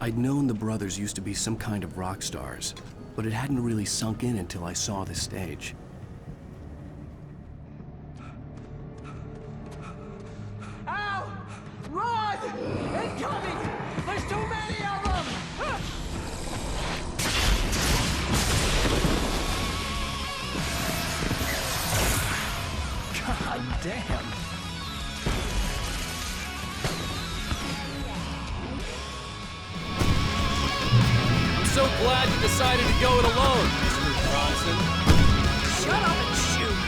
I'd known the brothers used to be some kind of rock stars, but it hadn't really sunk in until I saw the stage. Ow! Run! Incoming! There's too many of them! God damn! So glad you decided to go it alone, Mr. Bronson. Shut up and shoot!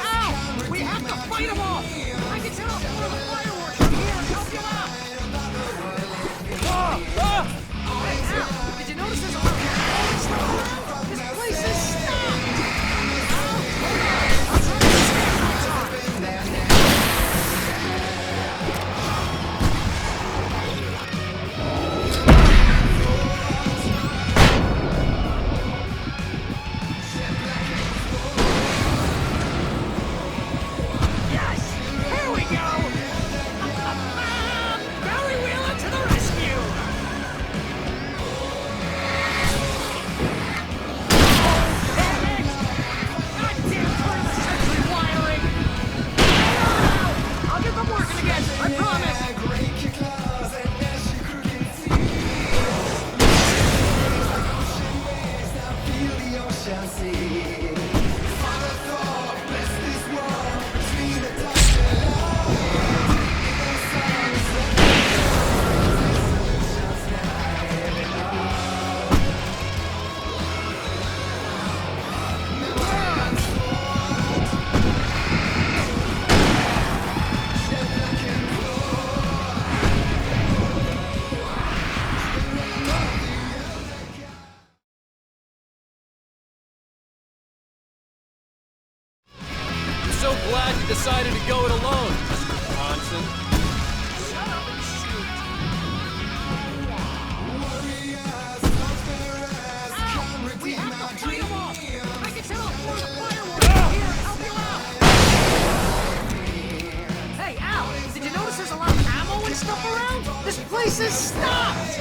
Ow! We have to fight them all! I can set off more of the fireworks from here and help you out! Hey, Al! Did you notice there's a lot of ammo and stuff around? This place is stopped! Hold on! I'll try to get the stage lights on! So glad you decided to go it alone, Mr. Bronson. Shut up and shoot! Ow! We have to fight them all! I can set off more of the fireworks from here and help you out! Hey, Al! Did you notice there's a lot of ammo and stuff around? This place is stopped!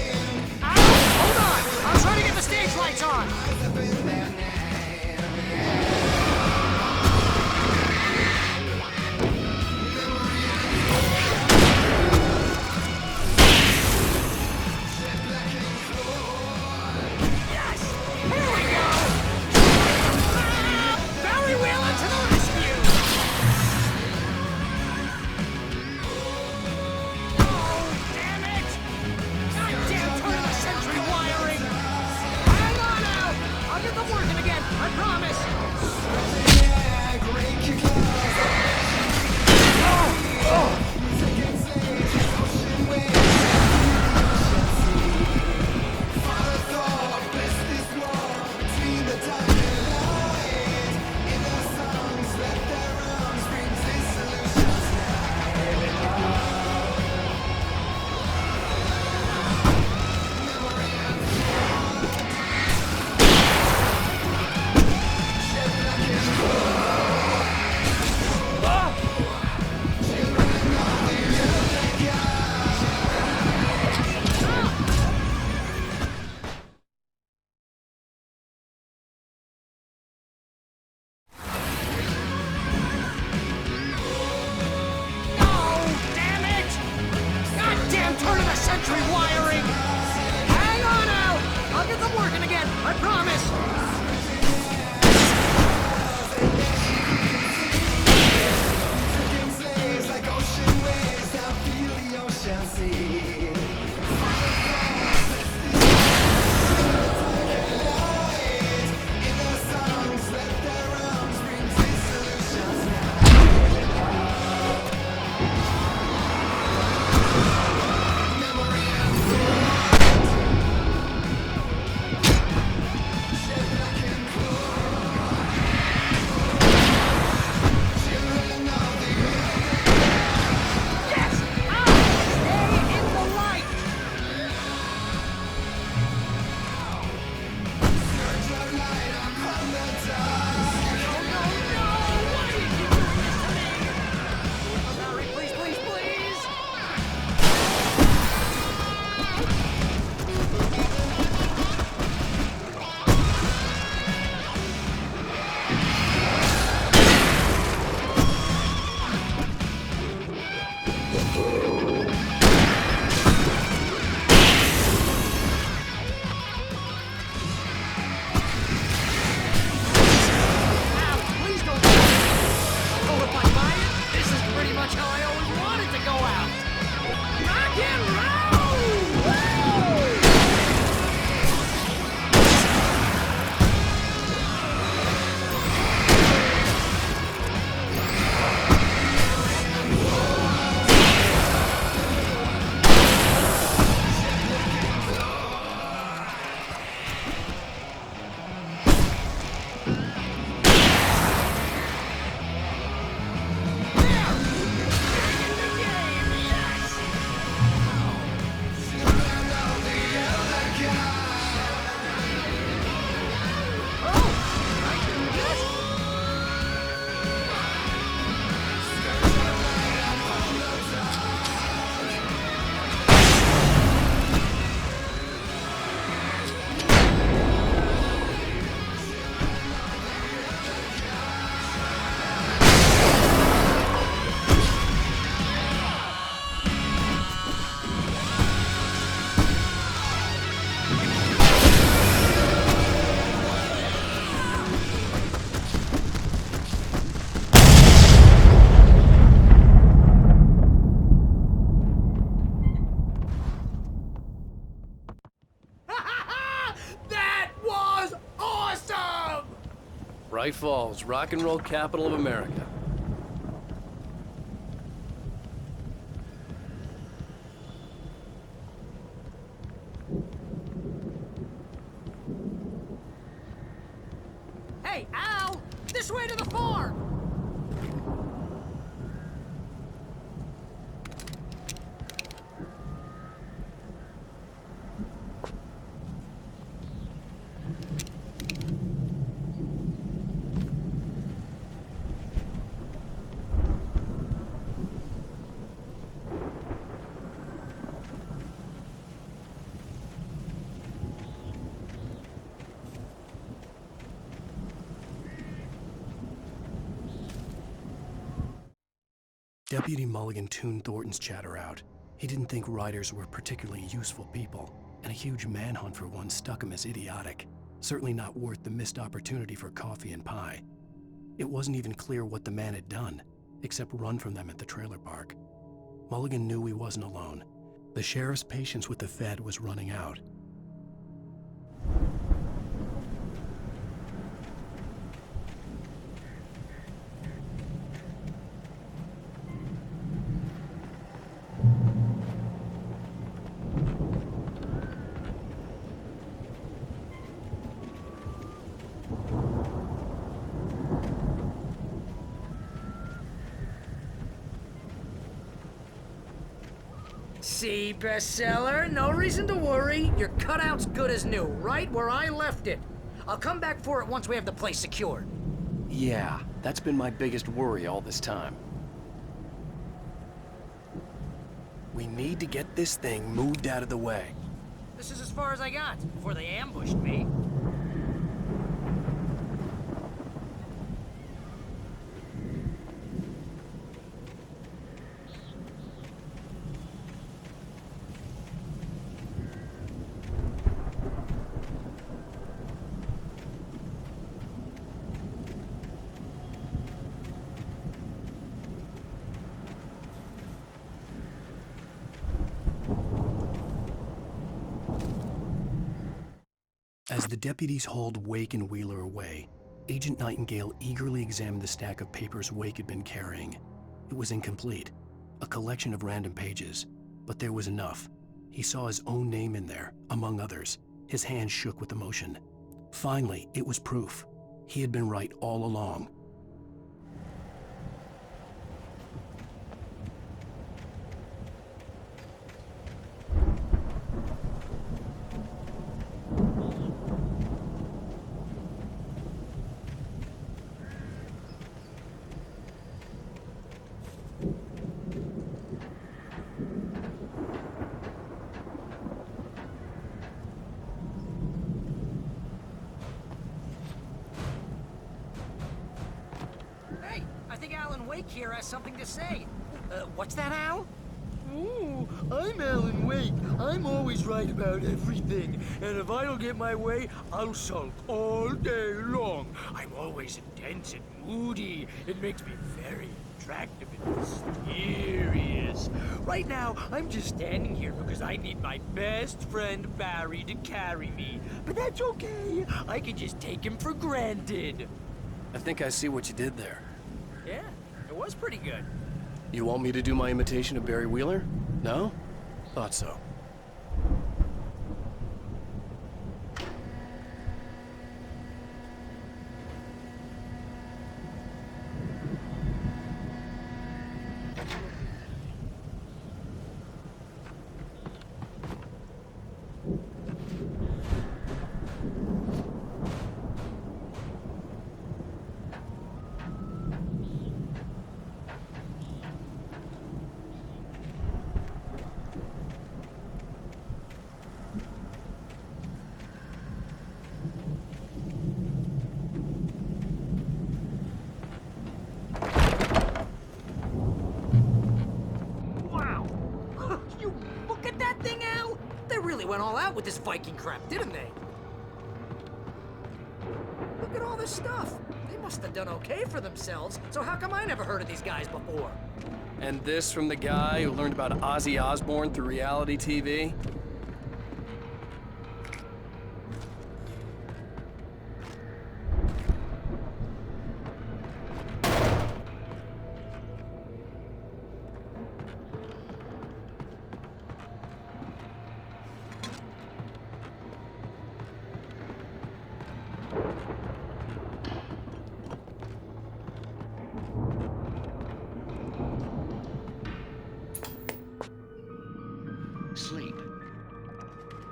Ow! Hold on! I'll try to get the stage lights on! I'll get the working Bright Falls, rock and roll capital of America. Hey, Al! This way to the farm! Deputy Mulligan tuned Thornton's chatter out. He didn't think riders were particularly useful people, and a huge manhunt for one struck him as idiotic. Certainly not worth the missed opportunity for coffee and pie. It wasn't even clear what the man had done, except run from them at the trailer park. Mulligan knew he wasn't alone. The sheriff's patience with the Fed was running out. See, bestseller? No reason to worry. Your cutout's good as new, right where I left it. I'll come back for it once we have the place secured. Yeah, that's been my biggest worry all this time. We need to get this thing moved out of the way. This is as far as I got before they ambushed me. As the deputies hauled Wake and Wheeler away, Agent Nightingale eagerly examined the stack of papers Wake had been carrying. It was incomplete, a collection of random pages, but there was enough. He saw his own name in there, among others. His hands shook with emotion. Finally, it was proof. He had been right all along. Hey, I think Alan Wake here has something to say. What's that, Al? Ooh, I'm Alan Wake. I'm always right about everything. And if I don't get my way, I'll sulk all day long. I'm always intense and moody. It makes me very attractive and mysterious. Right now, I'm just standing here because I need my best friend Barry to carry me. But that's okay. I can just take him for granted. I think I see what you did there. Yeah, it was pretty good. You want me to do my imitation of Barry Wheeler? No? Thought so. Went all out with this Viking crap, didn't they? Look at all this stuff. They must have done okay for themselves, so how come I never heard of these guys before? And this from the guy who learned about Ozzy Osbourne through reality TV?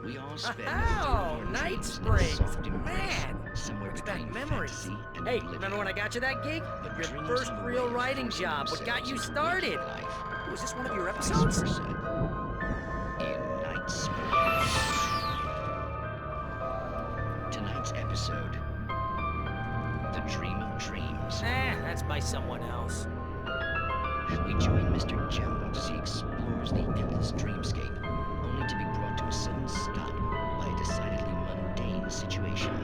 We all spend Oh, through Night dreams in a Springs. soft embrace, Man, somewhere brings back between memories. fantasy and Hey, oblivion. remember when I got you that gig? But Your dreams first have a real way of writing forcing job. What got you themselves into started? waking life. Was this one of your Vice episodes? versa. In Night Springs. Tonight's episode, The Dream of Dreams. That's by someone else. We join Mr. Jones as he explores the endless dreamscape, only to be brought to a sudden stop by a decidedly mundane situation.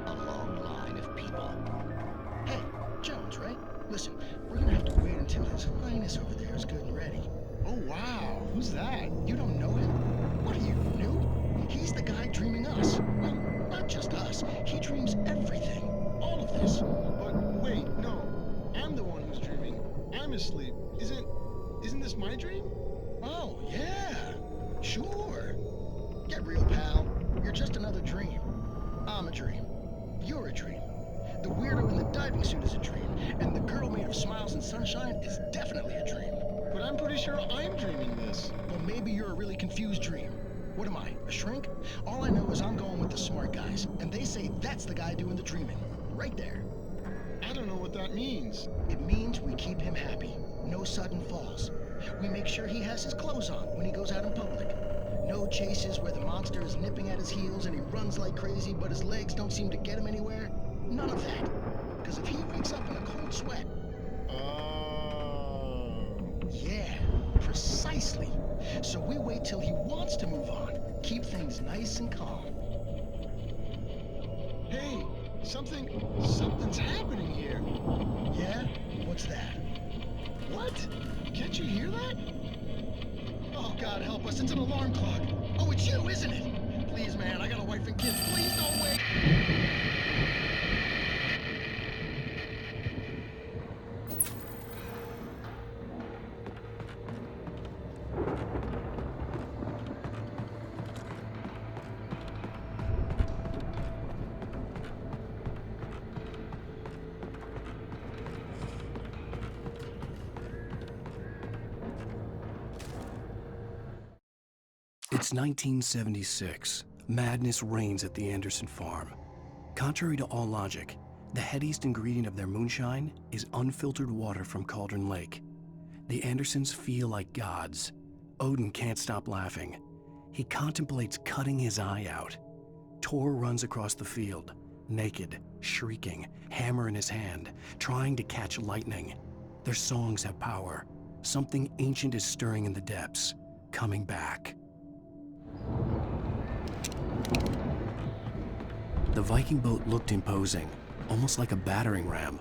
A long line of people. Hey, Jones, right? Listen, we're gonna have to wait until His Highness over there is good and ready. Oh, wow. Who's that? You don't know him? What are you, new? He's the guy dreaming us. Well, not just us. He dreams everything. All of this. But wait, no. I'm the one who's dreaming. I'm asleep. Isn't this my dream? Oh, yeah. Sure. Get real, pal. You're just another dream. I'm a dream. You're a dream. The weirdo in the diving suit is a dream. And the girl made of smiles and sunshine is definitely a dream. But I'm pretty sure I'm dreaming this. Well, maybe you're a really confused dream. What am I, a shrink? All I know is I'm going with the smart guys, and they say that's the guy doing the dreaming. Right there. I don't know what that means. It means we keep him happy. No sudden falls. We make sure he has his clothes on when he goes out in public. No chases where the monster is nipping at his heels and he runs like crazy, but his legs don't seem to get him anywhere. None of that. Because if he wakes up in a cold sweat... Yeah, precisely. So we wait till he wants to move on. Keep things nice and calm. Hey, something's happening here. Yeah? What's that? What? Can't you hear that? Oh, God help us, it's an alarm clock. Oh, it's you, isn't it? Please, man, I got a wife and kids. Please don't wait. It's 1976. Madness reigns at the Anderson farm. Contrary to all logic, the headiest ingredient of their moonshine is unfiltered water from Cauldron Lake. The Andersons feel like gods. Odin can't stop laughing. He contemplates cutting his eye out. Tor runs across the field, naked, shrieking, hammer in his hand, trying to catch lightning. Their songs have power. Something ancient is stirring in the depths, coming back. The Viking boat looked imposing, almost like a battering ram.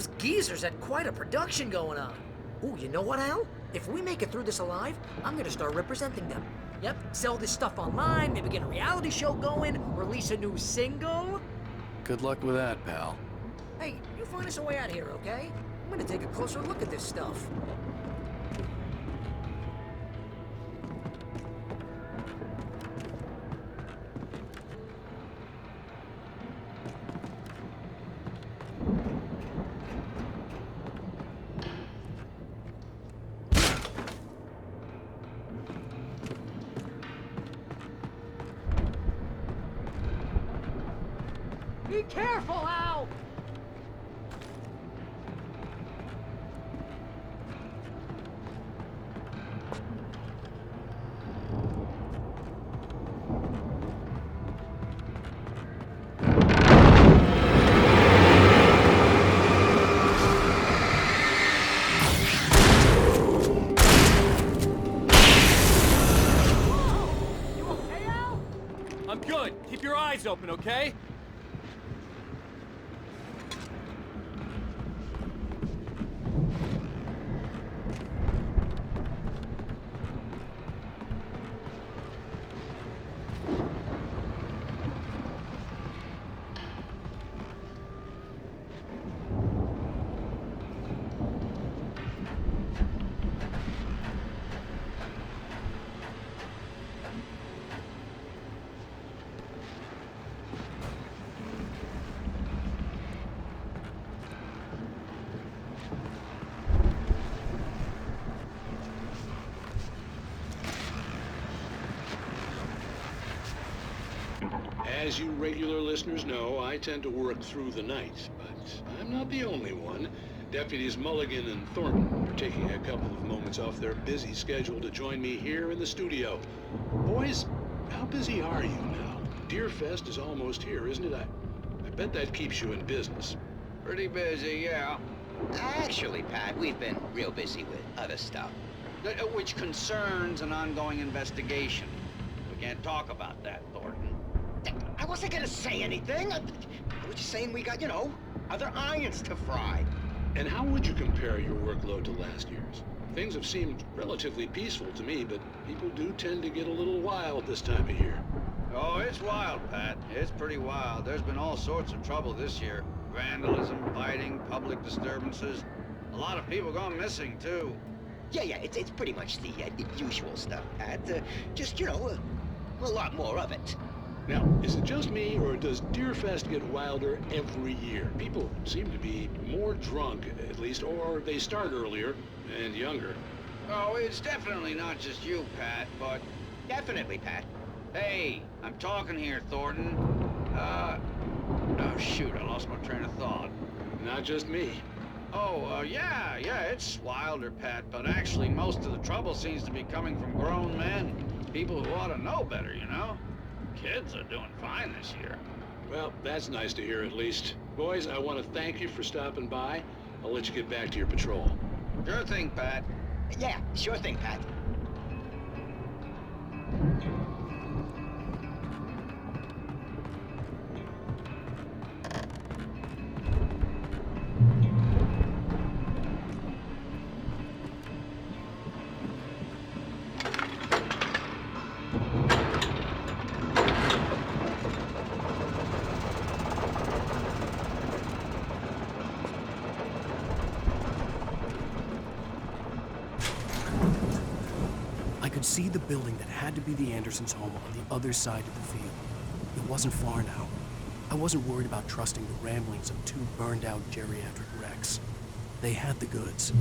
Those geezers had quite a production going on. Ooh, you know what, Al? If we make it through this alive, I'm gonna start representing them. Yep, sell this stuff online, maybe get a reality show going, release a new single. Good luck with that, pal. Hey, you find us a way out of here, okay? I'm gonna take a closer look at this stuff. Be careful, Al! Whoa! You okay, Al? I'm good. Keep your eyes open, okay? As you regular listeners know, I tend to work through the night, but I'm not the only one. Deputies Mulligan and Thornton are taking a couple of moments off their busy schedule to join me here in the studio. Boys, how busy are you now? Deerfest is almost here, isn't it? I bet that keeps you in business. Pretty busy, yeah. Actually, Pat, we've been real busy with other stuff, which concerns an ongoing investigation. We can't talk about that, Thornton. I wasn't gonna say anything. I was just saying we got, other irons to fry. And how would you compare your workload to last year's? Things have seemed relatively peaceful to me, but people do tend to get a little wild this time of year. Oh, it's wild, Pat. It's pretty wild. There's been all sorts of trouble this year. Vandalism, fighting, public disturbances. A lot of people gone missing, too. Yeah, it's pretty much the usual stuff, Pat. Just, a lot more of it. Now, is it just me, or does Deerfest get wilder every year? People seem to be more drunk, at least, or they start earlier and younger. Oh, it's definitely not just you, Pat, but... Definitely, Pat. Hey, I'm talking here, Thornton. Oh, shoot, I lost my train of thought. Not just me. Oh, yeah, it's wilder, Pat, but actually most of the trouble seems to be coming from grown men. People who ought to know better, Kids are doing fine this year. Well, that's nice to hear at least. Boys, I want to thank you for stopping by. I'll let you get back to your patrol. Sure thing, Pat. Yeah, sure thing, Pat. I could see the building that had to be the Andersons' home on the other side of the field. It wasn't far now. I wasn't worried about trusting the ramblings of two burned-out geriatric wrecks. They had the goods.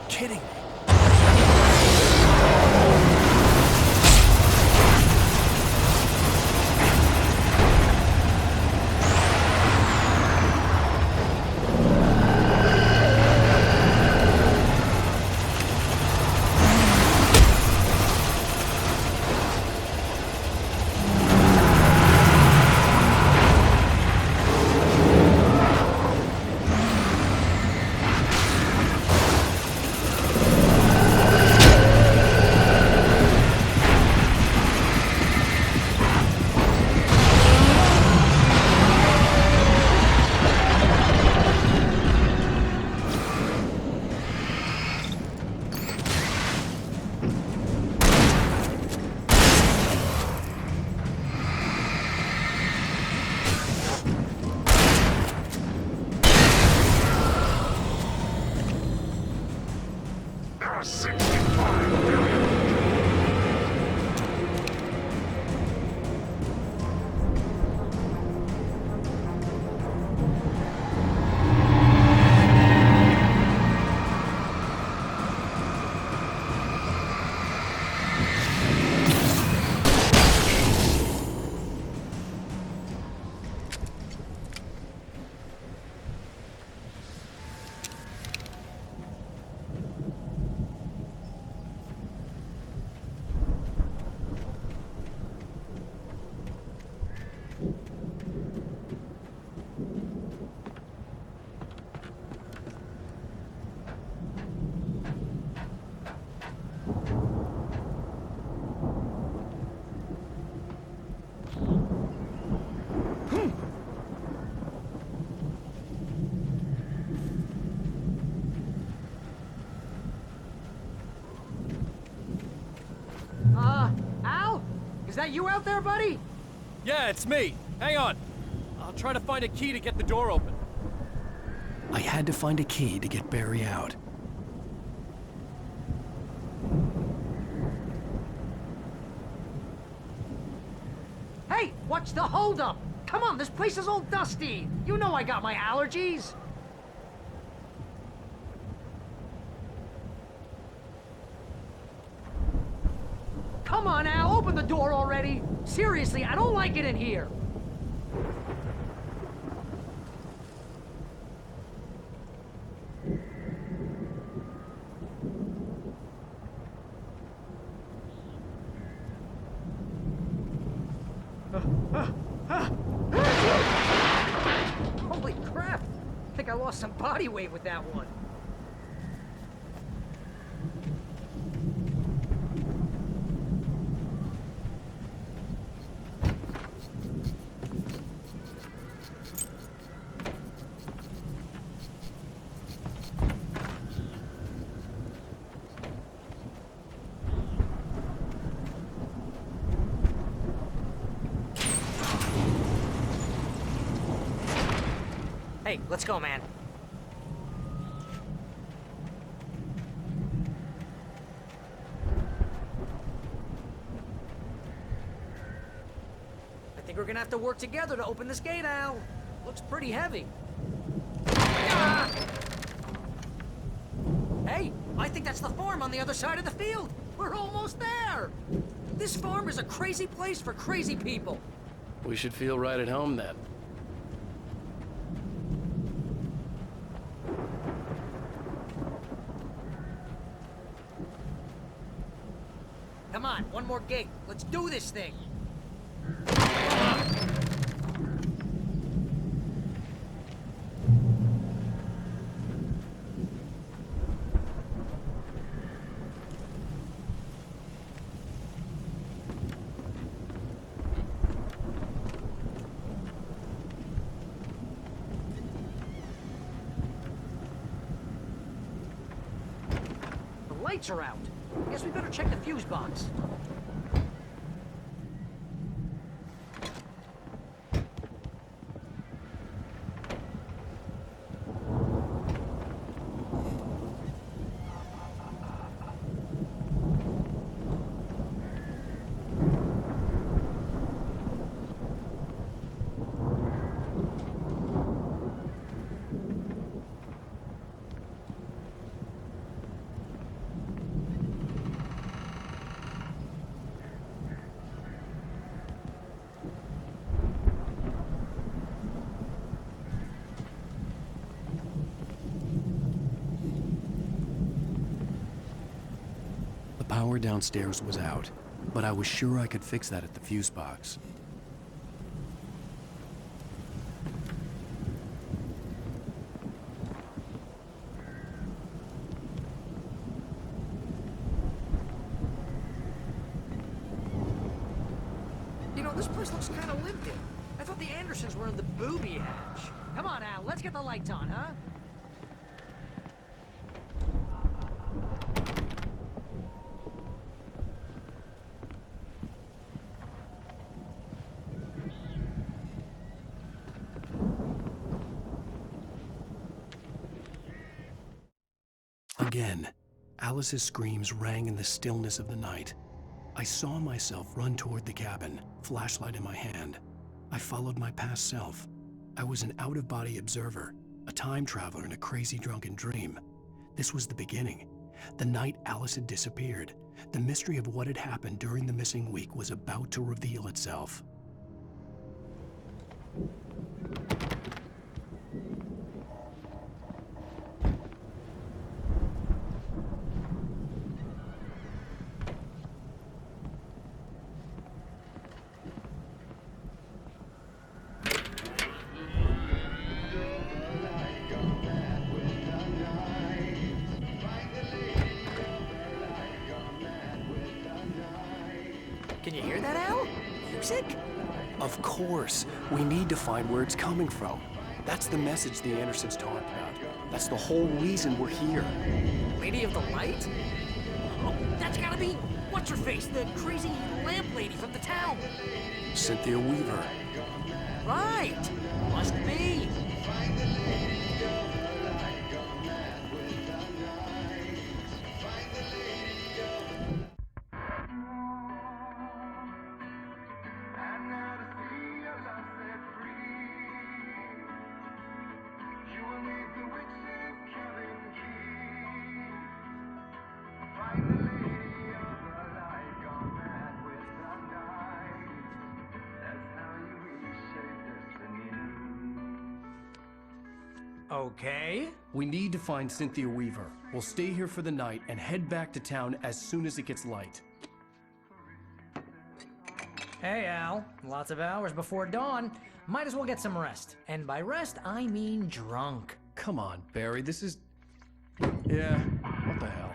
Kidding me. $65 million. Al? Is that you out there, buddy? Yeah, it's me. Hang on. I'll try to find a key to get the door open. I had to find a key to get Barry out. Hey, what's the holdup? Come on, this place is all dusty. You know I got my allergies. Come on, Al, open the door already. Seriously, I don't like it in here. Holy crap! I think I lost some body weight with that one. Hey, let's go, man. I think we're gonna have to work together to open this gate, Al. Looks pretty heavy. Ah! Hey, I think that's the farm on the other side of the field. We're almost there. This farm is a crazy place for crazy people. We should feel right at home then. Come on, one more gate. Let's do this thing. The lights are out. Guess we better check the fuse box. The power downstairs was out, but I was sure I could fix that at the fuse box. You know, this place looks kind of lived in. I thought the Andersons were in the booby hatch. Come on, Al, let's get the lights on, huh? Again, Alice's screams rang in the stillness of the night. I saw myself run toward the cabin, flashlight in my hand. I followed my past self. I was an out-of-body observer, a time traveler in a crazy drunken dream. This was the beginning. The night Alice had disappeared. The mystery of what had happened during the missing week was about to reveal itself. Can you hear that, Al? Music? Of course. We need to find where it's coming from. That's the message the Andersons talked about. That's the whole reason we're here. Lady of the Light? Oh, that's gotta be what's-her-face, the crazy lamp lady from the town. Cynthia Weaver. Right. Must be. Okay. We need to find Cynthia Weaver. We'll stay here for the night and head back to town as soon as it gets light. Hey, Al. Lots of hours before dawn. Might as well get some rest. And by rest, I mean drunk. Come on, Barry, this is... Yeah, what the hell?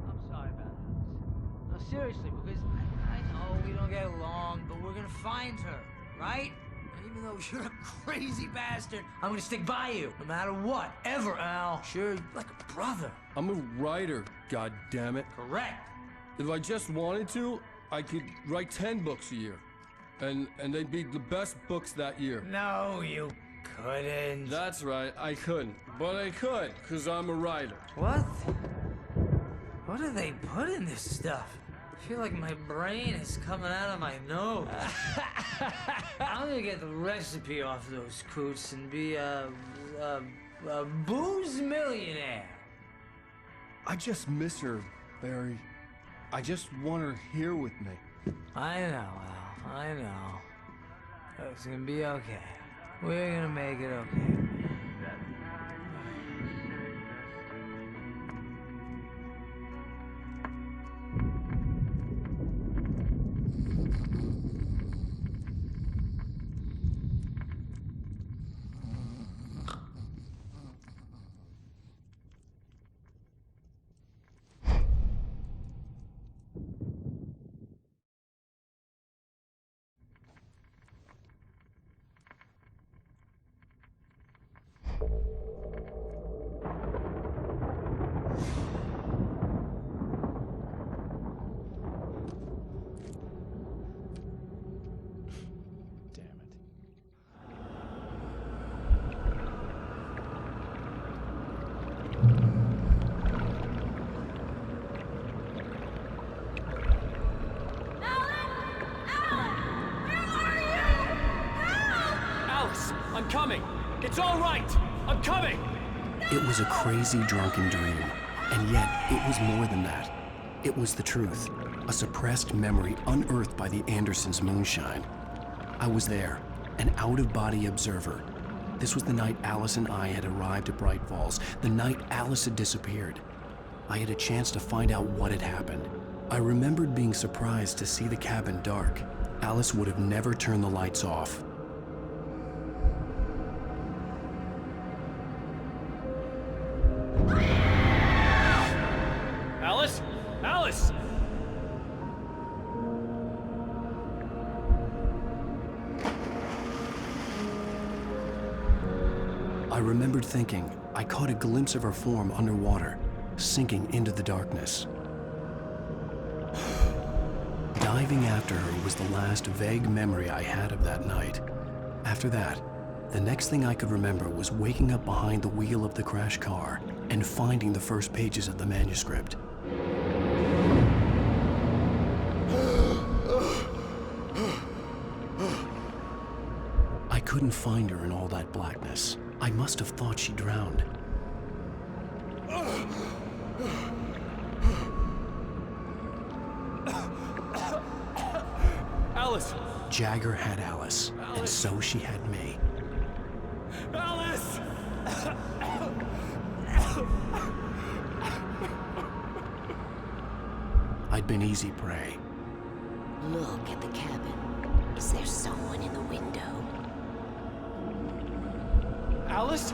I'm sorry about this. No, seriously, because I know we don't get along, but we're gonna find her, right? And even though you're a crazy bastard, I'm gonna stick by you, no matter what, ever, Al. Sure, you're like a brother. I'm a writer, goddammit. Correct. If I just wanted to, I could write 10 books a year. And they'd be the best books that year. No, you couldn't. That's right, I couldn't. But I could, because I'm a writer. What? What do they put in this stuff? I feel like my brain is coming out of my nose. I'm gonna get the recipe off those coots and be a booze millionaire. I just miss her, Barry. I just want her here with me. I know, Al. I know. It's gonna be okay. We're gonna make it okay. I'm coming! It's all right! I'm coming! It was a crazy drunken dream, and yet it was more than that. It was the truth, a suppressed memory unearthed by the Andersons' moonshine. I was there, an out-of-body observer. This was the night Alice and I had arrived at Bright Falls, the night Alice had disappeared. I had a chance to find out what had happened. I remembered being surprised to see the cabin dark. Alice would have never turned the lights off. Alice? Alice! I remembered thinking I caught a glimpse of her form underwater, sinking into the darkness. Diving after her was the last vague memory I had of that night. After After that, the next thing I could remember was waking up behind the wheel of the crashed car and finding the first pages of the manuscript. I couldn't find her in all that blackness. I must have thought she drowned. Alice! Jagger had Alice, and so she had me. Alice! I'd been easy prey. Look at the cabin. Is there someone in the window? Alice?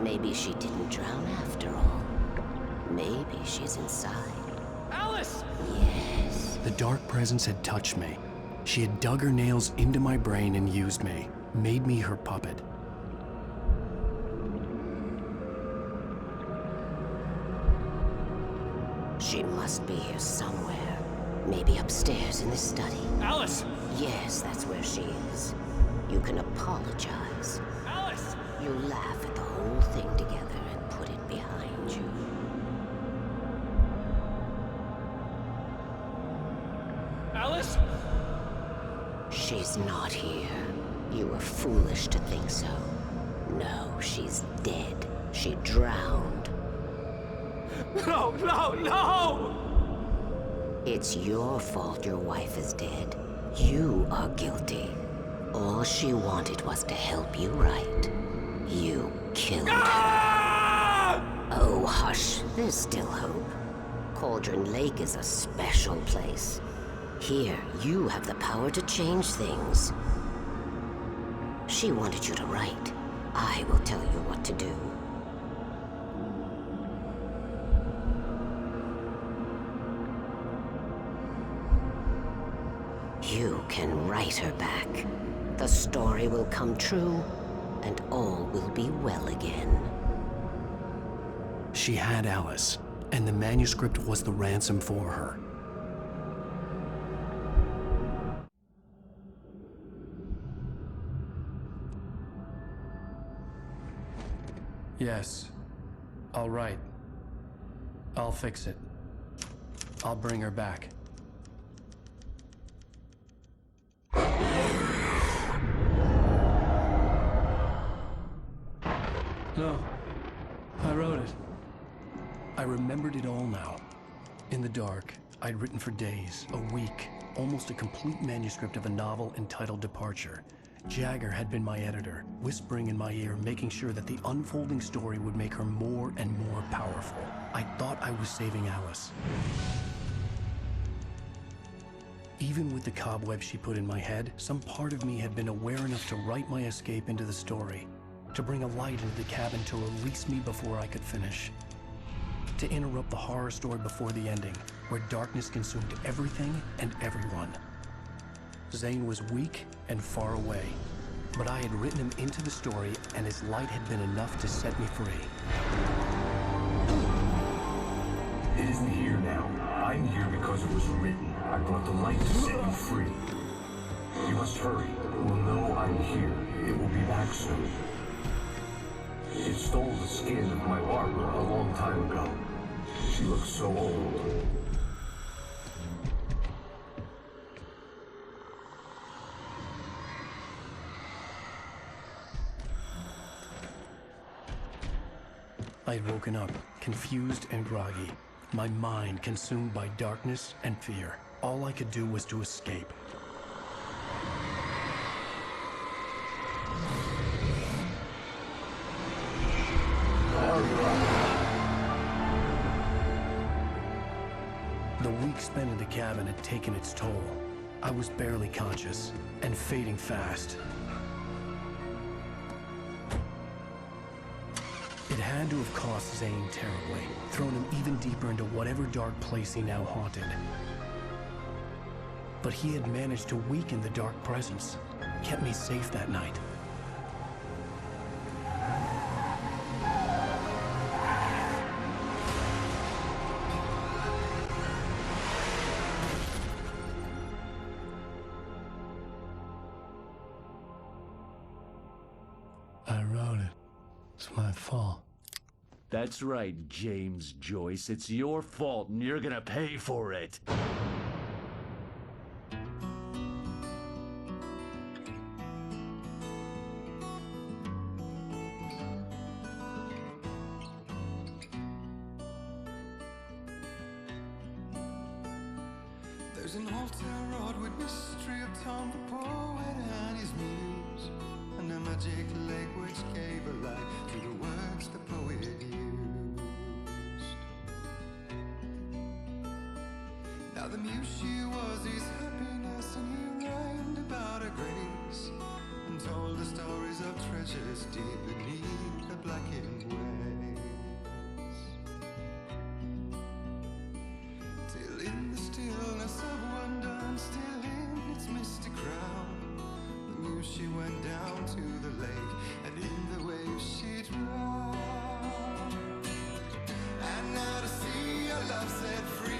Maybe she didn't drown after all. Maybe she's inside. Alice! Yes. The dark presence had touched me. She had dug her nails into my brain and used me, made me her puppet. She must be here somewhere. Maybe upstairs in the study. Alice! Yes, that's where she is. You can apologize. Alice! You laugh at the whole thing together and put it behind you. Alice? She's not here. You were foolish to think so. No, she's dead. She drowned. No, no, no! It's your fault your wife is dead. You are guilty. All she wanted was to help you right. You killed her. Oh, hush. There's still hope. Cauldron Lake is a special place. Here, you have the power to change things. She wanted you to write. I will tell you what to do. You can write her back. The story will come true, and all will be well again. She had Alice, and the manuscript was the ransom for her. Yes. All right. I'll fix it. I'll bring her back. No. I wrote it. I remembered it all now. In the dark, I'd written for days, a week, almost a complete manuscript of a novel entitled Departure. Jagger had been my editor, whispering in my ear, making sure that the unfolding story would make her more and more powerful. I thought I was saving Alice. Even with the cobwebs she put in my head, some part of me had been aware enough to write my escape into the story, to bring a light into the cabin to release me before I could finish, to interrupt the horror story before the ending, where darkness consumed everything and everyone. Zane was weak and far away, but I had written him into the story, and his light had been enough to set me free. It isn't here now. I'm here because it was written. I brought the light to set you free. You must hurry. It will know I'm here. It will be back soon. It stole the skin of my Barbara a long time ago. She looks so old. I'd woken up, confused and groggy, my mind consumed by darkness and fear. All I could do was to escape. The week spent in the cabin had taken its toll. I was barely conscious, and fading fast. It had to have cost Zane terribly, thrown him even deeper into whatever dark place he now haunted. But he had managed to weaken the dark presence, kept me safe that night. It's my fault. That's right, James Joyce. It's your fault, and you're gonna pay for it. There's an altar wrought with mystery upon the poet and his muse, and a magic lake which gave a life to the words the poet used. Now the muse she was his happiness, and he rhymed about her grace, and told the stories of treasures deep beneath the blackened waves. Till in the stillness of wonder, and still in its mystic crown, the muse she went down to the lake, and in the waves she drowned. And now to see your love set free,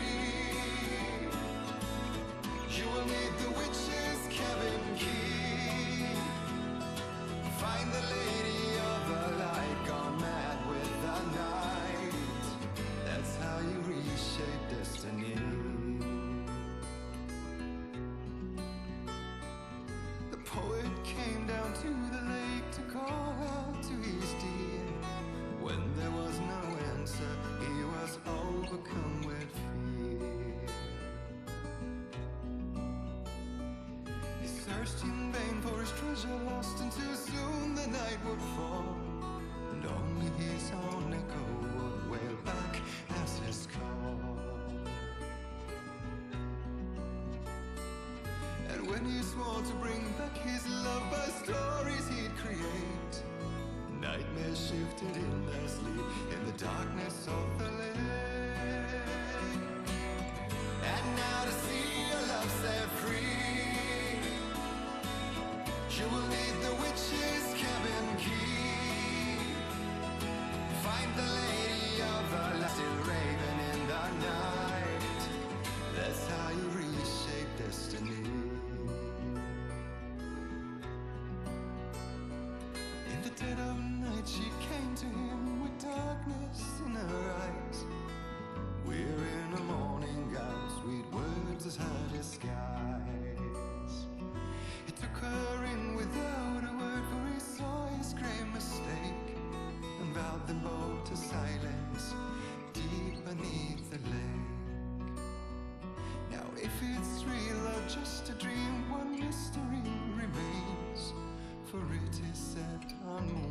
you will need the witch's cabin key. Find the lady of the light, gone mad with the night. That's how you reshape destiny. The poet came down to the lake to call out to his dear. When there was no answer, he was overcome with fear. He searched in vain for his treasure lost, and too soon the night would fall, and only his own echo would wail back as his call. And when he swore to bring back his love by stories he'd create, nightmares shifted in their sleep in the darkness of the lake. And now to see your love set free, you will need the witch's cabin key. Find the lady of the light, still raving in the night. That's how you reshape destiny. In the dead of night she came to him with darkness in her eyes. We're in a morning gown, sweet words as hard as skies. He took her in without a word, for he saw his grave mistake, and vowed them both to silence deep beneath the lake. Now if it's real or just a dream, one mystery remains, for it is set on moon